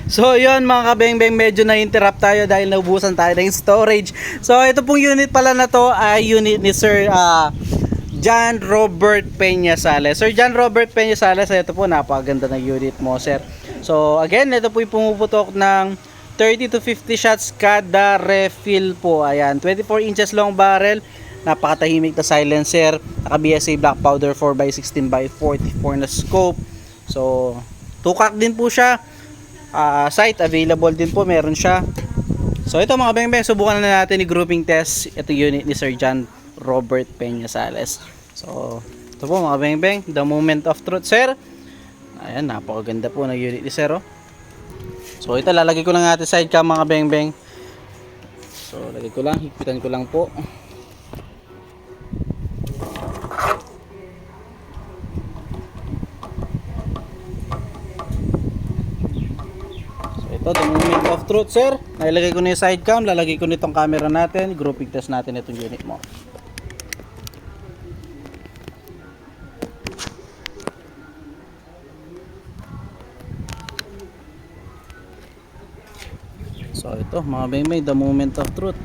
So yun mga kabengbeng, medyo na-interrupt tayo dahil naubusan tayo ng storage. So ito pong unit pala na to ay unit ni Sir John Robert Peña Sales. Sir John Robert Peña Sales, ito po, napakaganda ng unit mo, sir. So again, ito po yung pumuputok ng 30 to 50 shots kada refill po. Ayan, 24 inches long barrel, napakatahimik na silencer, naka BSA black powder 4x16x44 na scope. So tukak din po siya. Sight available din po, meron siya. So ito mga bengbeng, subukan na natin i-grouping test ito unit ni Sir John Robert Peña Sales. So ito po mga bengbeng, the moment of truth, sir. Ayan, napakaganda po ng unit ni sir, oh. So ito, lalagay ko lang natin side cam mga bengbeng. So lagay ko lang, higpitan ko lang po. So ito, the moment of truth, sir. Nilagay ko na yung side cam, lalagay ko nitong camera natin, grouping test natin itong unit mo. So ito mga bengbeng, the moment of truth.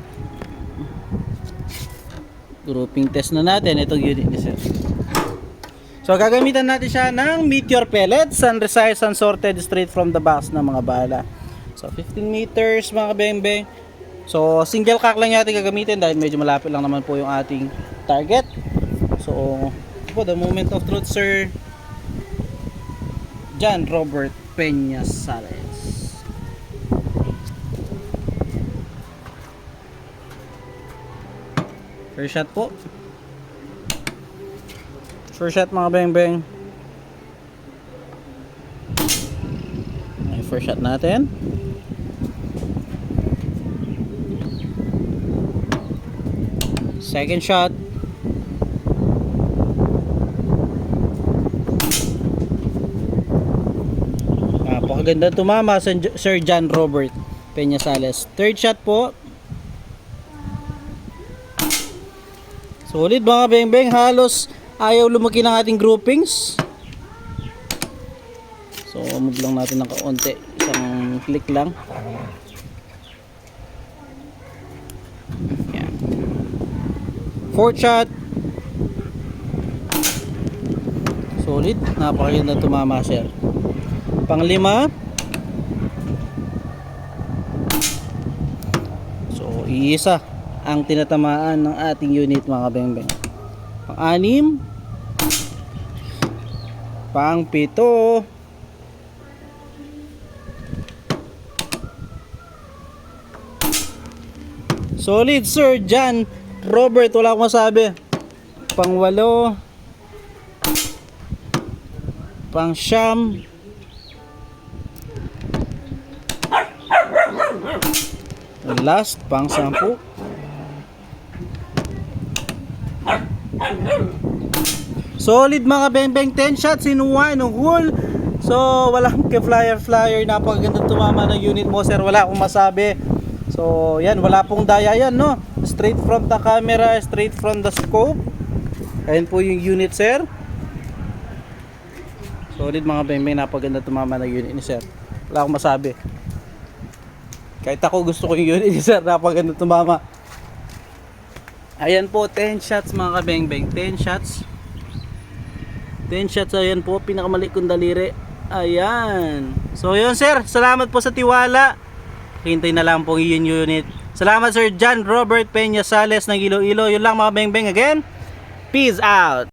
Grouping test na natin itong unit ni sir. So gagamitan natin siya ng Meteor pellets, sun-resized, sun-sorted, straight from the box na mga bala. So 15 meters mga bengbeng. So single cock lang natin gagamitin dahil medyo malapit lang naman po yung ating target. So ito po, the moment of truth, Sir John Robert Peña Sales. First shot po. First shot mga bengbeng. Ay, first shot natin. Second shot. Napakaganda tumama Sir John Robert Peña Sales. Third shot po. Solid mga bengbeng, halos ayaw lumaki ng ating groupings. So move lang natin ng kaunti, isang click lang. Yan. Fourth shot. Solid, napakaganda tumama, sir. Panglima. So iisa ang tinatamaan ng ating unit mga bengbeng. Pang-anim, pang-pito, solid Sir John Robert, wala akong masabi. Pang-walo, pang-siyam, last, pang-sampu. Solid mga bengbeng, 10 shots in one hole. So walang flyer, napakaganda tumama ng unit mo, sir, wala akong masabi. So yan, wala pong daya yan, no? Straight from the camera, straight from the scope. Ayan po yung unit, sir. Solid mga bengbeng, napakaganda tumama ng unit ni sir, wala akong masabi. Kahit ako gusto ko yung unit ni sir, napakaganda tumama. Ayan po, 10 shots mga kabengbeng, 10 shots. 10 shots, ayan po, pinakamali kong daliri. Ayan. So yun sir, salamat po sa tiwala. Hintay na lang po yung unit. Salamat Sir John Robert Peña Sales ng Iloilo. Yun lang mga bengbeng, again, peace out.